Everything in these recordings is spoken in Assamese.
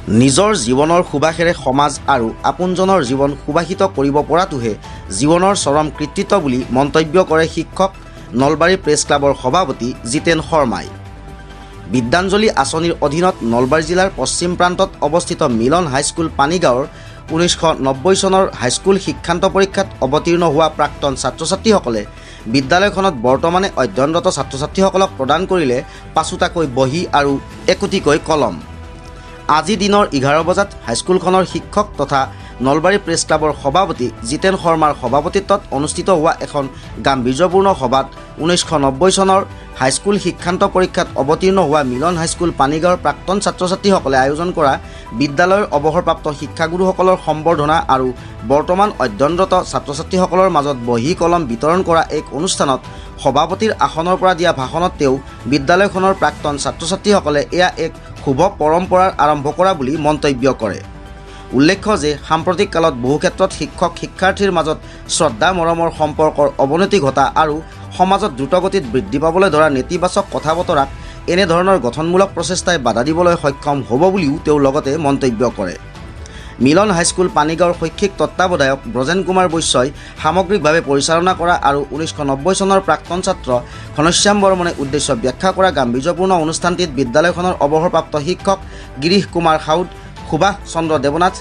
নিজৰ জীৱনৰ সুবাসেৰে সমাজ আৰু আপোনজনৰ জীৱন সুবাসিত কৰিব পৰাটোহে জীৱনৰ চৰম কৃতিত্ব বুলি মন্তব্য কৰে শিক্ষক নলবাৰী প্ৰেছ ক্লাবৰ সভাপতি জিতেন শৰ্মাই। বিদ্যাঞ্জলি আঁচনিৰ অধীনত নলবাৰী জিলাৰ পশ্চিম প্ৰান্তত অৱস্থিত মিলন হাইস্কুল পানীগাঁৱৰ 1990 চনৰ হাইস্কুল শিক্ষান্ত পৰীক্ষাত অৱতীৰ্ণ হোৱা প্ৰাক্তন ছাত্ৰ ছাত্ৰীসকলে বিদ্যালয়খনত বৰ্তমানে অধ্যয়নৰত ছাত্ৰ ছাত্ৰীসকলক প্ৰদান কৰিলে 5টাকৈ বহী আৰু 1কোটিকৈ কলম। আজি দিনৰ 11 বজাত হাইস্কুলখনৰ শিক্ষক তথা নলবাৰী প্ৰেছ ক্লাবৰ সভাপতি জিতেন শৰ্মাৰ সভাপতিত্বত অনুষ্ঠিত হোৱা এখন গাম্ভীৰ্যপূৰ্ণ সভাত 1990 চনৰ হাইস্কুল শিক্ষান্ত পৰীক্ষাত অৱতীৰ্ণ হোৱা মিলন হাইস্কুল পানীগাঁৱৰ প্ৰাক্তন ছাত্ৰ ছাত্ৰীসকলে আয়োজন কৰা বিদ্যালয়ৰ অৱসৰপ্ৰাপ্ত শিক্ষাগুৰুসকলৰ সম্বৰ্ধনা আৰু বৰ্তমান অধ্যয়নৰত ছাত্ৰ ছাত্ৰীসকলৰ মাজত বহী কলম বিতৰণ কৰা এক অনুষ্ঠানত সভাপতিৰ আসনৰ পৰা দিয়া ভাষণত তেওঁ বিদ্যালয়খনৰ প্ৰাক্তন ছাত্ৰ ছাত্ৰীসকলে এয়া এক শুভ পৰম্পৰাৰ আৰম্ভ কৰা বুলি মন্তব্য কৰে। উল্লেখ্য যে সাম্প্ৰতিক কালত বহু ক্ষেত্ৰত শিক্ষক শিক্ষাৰ্থীৰ মাজত শ্ৰদ্ধা মৰমৰ সম্পৰ্কৰ অৱনতি ঘটা আৰু সমাজত দ্ৰুতগতিত বৃদ্ধি পাবলৈ ধৰা নেতিবাচক কথা বতৰাক এনেধৰণৰ গঠনমূলক প্ৰচেষ্টাই বাধা দিবলৈ সক্ষম হ'ব বুলিও তেওঁ লগতে মন্তব্য কৰে। মিলন হাইস্কুল পানীগাঁৱৰ শৈক্ষিক তত্ত্বাৱধায়ক ব্ৰজেন কুমাৰ বৈশ্যই সামগ্ৰিকভাৱে পৰিচালনা কৰা আৰু 1990 চনৰ প্ৰাক্তন ছাত্ৰ ঘনশ্যাম বৰ্মনে উদ্দেশ্য ব্যাখ্যা কৰা গাম্ভীৰ্যপূৰ্ণ অনুষ্ঠানটিত বিদ্যালয়খনৰ অৱসৰপ্ৰাপ্ত শিক্ষক গিৰীশ কুমাৰ সাউদ, সুভাষ চন্দ্ৰ দেৱনাথ,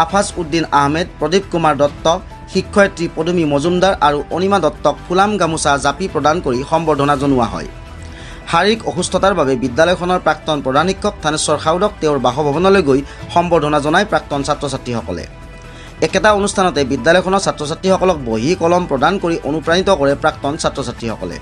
আফাজ উদ্দিন আহমেদ, প্ৰদীপ কুমাৰ দত্ত, শিক্ষয়িত্ৰী পদুমী মজুমদাৰ আৰু অনিমা দত্তক ফুলাম গামোচা জাপি প্ৰদান কৰি সম্বৰ্ধনা জনোৱা হয়। শাৰীৰিক অসুস্থতাৰ বাবে বিদ্যালয়খনৰ প্ৰাক্তন প্ৰধান শিক্ষক থানেশ্বৰ সাউদক তেওঁৰ বাসভৱনলৈ গৈ সম্বৰ্ধনা জনায় প্ৰাক্তন ছাত্ৰ ছাত্ৰীসকলে। একেটা অনুষ্ঠানতে বিদ্যালয়খনৰ ছাত্ৰ ছাত্ৰীসকলক বহী কলম প্ৰদান কৰি অনুপ্ৰাণিত কৰে প্ৰাক্তন ছাত্ৰ ছাত্ৰীসকলে।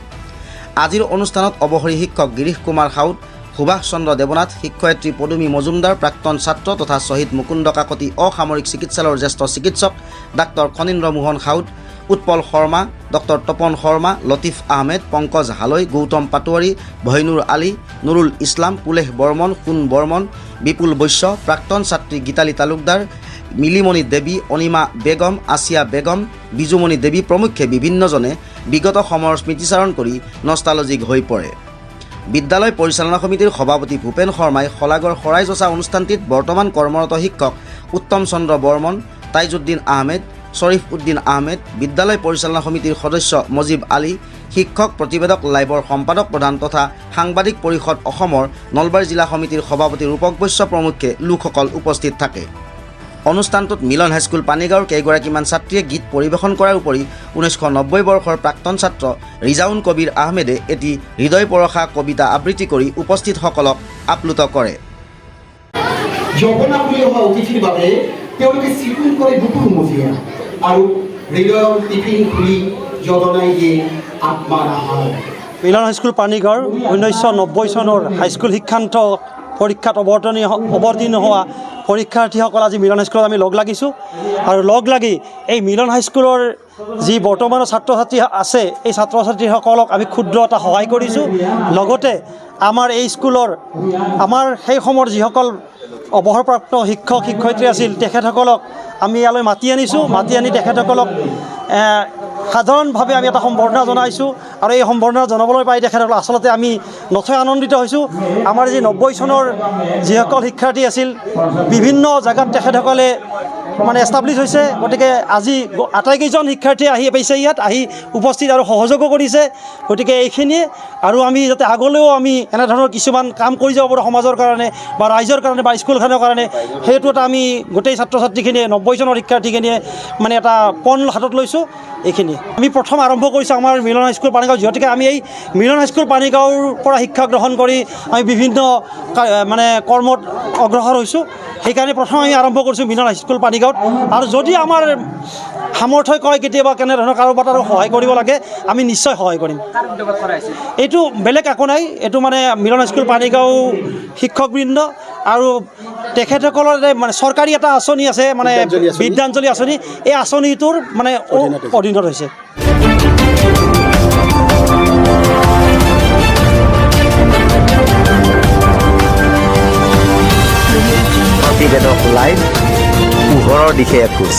আজিৰ অনুষ্ঠানত অৱসৰী শিক্ষক গিৰীশ কুমাৰ সাউদ, সুভাষ চন্দ্ৰ দেৱনাথ, শিক্ষয়িত্ৰী পদুমী মজুমদাৰ, প্ৰাক্তন ছাত্ৰ তথা শ্বহীদ মুকুন্দ কাকতি অসামৰিক চিকিৎসালয়ৰ জ্যেষ্ঠ চিকিৎসক ডাক্তৰ খনীন্দ্ৰ মোহন সাউদ, উৎপল শৰ্মা, ডক্টৰ তপন শৰ্মা, লতিফ আহমেদ, পংকজ হালৈ, গৌতম পাটোৱাৰী, ভৈনুৰ আলী, নুৰুল ইছলাম, পুলেশ বৰ্মন, সোণ বৰ্মন, বিপুল বৈশ্য, প্ৰাক্তন ছাত্ৰী গীতালী তালুকদাৰ, মিলিমণি দেৱী, অনিমা বেগম, আসিয়া বেগম, বিজুমণি দেৱী প্ৰমুখ্যে বিভিন্নজনে বিগত সময়ৰ স্মৃতিচাৰণ কৰি নষ্টালজিক হৈ পৰে। বিদ্যালয় পৰিচালনা সমিতিৰ সভাপতি ভূপেন শৰ্মাই শলাগৰ শৰাই যচা অনুষ্ঠানটিত বৰ্তমান কৰ্মৰত শিক্ষক উত্তম চন্দ্ৰ বৰ্মন, তাইজুদ্দিন আহমেদ, শ্বৰীফ উদ্দিন আহমেদ, বিদ্যালয় পৰিচালনা সমিতিৰ সদস্য মজিব আলী, শিক্ষক প্ৰতিবেদক লাইভৰ সম্পাদক প্ৰধান তথা সাংবাদিক পৰিষদ অসমৰ নলবাৰী জিলা সমিতিৰ সভাপতি ৰূপক বৈশ্য প্ৰমুখ্যে লোকসকল উপস্থিত থাকে। অনুষ্ঠানটোত মিলন হাইস্কুল পানীগাঁৱৰ কেইগৰাকীমান ছাত্ৰীয়ে গীত পৰিৱেশন কৰাৰ উপৰি 1990 বৰ্ষৰ প্ৰাক্তন ছাত্ৰ ৰিজাউন কবিৰ আহমেদে এটি হৃদয় পৰশা কবিতা আবৃত্তি কৰি উপস্থিতসকলক আপ্লুত কৰে। জগন্নাথপ্ৰিয় হোৱা অতিথিৰ বাবে তেওঁলোকে চিকুণ কৰি বুকুৰ মজিয়া আৰু হৃদয়ৰ টিফিন খুলি জগনাই দিয়ে আত্মাৰ আহাৰ। মিলন হাইস্কুল পানীগাঁৱৰ 1990 চনৰ হাইস্কুল শিক্ষান্ত পৰীক্ষাত অৱতীৰ্ণ হোৱা পৰীক্ষাৰ্থীসকল আজি মিলন হাইস্কুলত আমি লগ লাগিছোঁ আৰু লগ লাগি এই মিলন হাইস্কুলৰ যি বৰ্তমানৰ ছাত্ৰ ছাত্ৰী আছে এই ছাত্ৰ ছাত্ৰীসকলক আমি ক্ষুদ্ৰ এটা সহায় কৰিছোঁ। লগতে আমাৰ এই স্কুলৰ আমাৰ সেই সময়ৰ যিসকল অৱসৰপ্ৰাপ্ত শিক্ষক শিক্ষয়িত্ৰী আছিল তেখেতসকলক আমি ইয়ালৈ মাতি আনিছোঁ। মাতি আনি তেখেতসকলক সাধাৰণভাৱে আমি এটা সম্বৰ্ধনা জনাইছোঁ আৰু এই সম্বৰ্ধনা জনাবলৈ পাই তেখেতসকল আচলতে আমি নথৈ আনন্দিত হৈছোঁ। আমাৰ যি 90 চনৰ যিসকল শিক্ষাৰ্থী আছিল বিভিন্ন জেগাত তেখেতসকলে এষ্টাব্লিছ হৈছে, গতিকে আজি আটাইকেইজন শিক্ষাৰ্থী আহি পাইছে, ইয়াত আহি উপস্থিত আৰু সহযোগো কৰিছে। গতিকে এইখিনিয়ে আৰু আমি যাতে আগলৈও আমি এনেধৰণৰ কিছুমান কাম কৰি যাব পাৰোঁ সমাজৰ কাৰণে বা ৰাইজৰ কাৰণে বা স্কুলখনৰ কাৰণে, সেইটো এটা আমি গোটেই ছাত্ৰ ছাত্ৰীখিনিয়ে 90 চনৰ শিক্ষাৰ্থীখিনিয়ে এটা পণ হাতত লৈছোঁ। এইখিনি আমি প্ৰথম আৰম্ভ কৰিছোঁ আমাৰ মিলন হাইস্কুল পানীগাঁও, যিহেতুকে আমি এই মিলন হাইস্কুল পানীগাঁৱৰ পৰা শিক্ষা গ্ৰহণ কৰি আমি বিভিন্ন কৰ্মত অগ্ৰসৰ হৈছোঁ। সেইকাৰণে প্ৰথম আমি আৰম্ভ কৰিছোঁ মিলন হাইস্কুল পানীগাঁৱত। আৰু যদি আমাৰ সামৰ্থ্যই কয় কেতিয়াবা কেনেধৰণৰ কাৰোবাৰ আৰু সহায় কৰিব লাগে আমি নিশ্চয় সহায় কৰিম। এইটো বেলেগ একো নাই, এইটো মিলন হাইস্কুল পানীগাঁও শিক্ষকবৃন্দ আৰু তেখেতসকলৰ চৰকাৰী এটা আঁচনি আছে বিদ্যাঞ্জলি আঁচনি, এই আঁচনিটোৰ অধীনত হৈছে। প্ৰতিবেদক লাইভ পোহৰৰ দিশে এখোজ।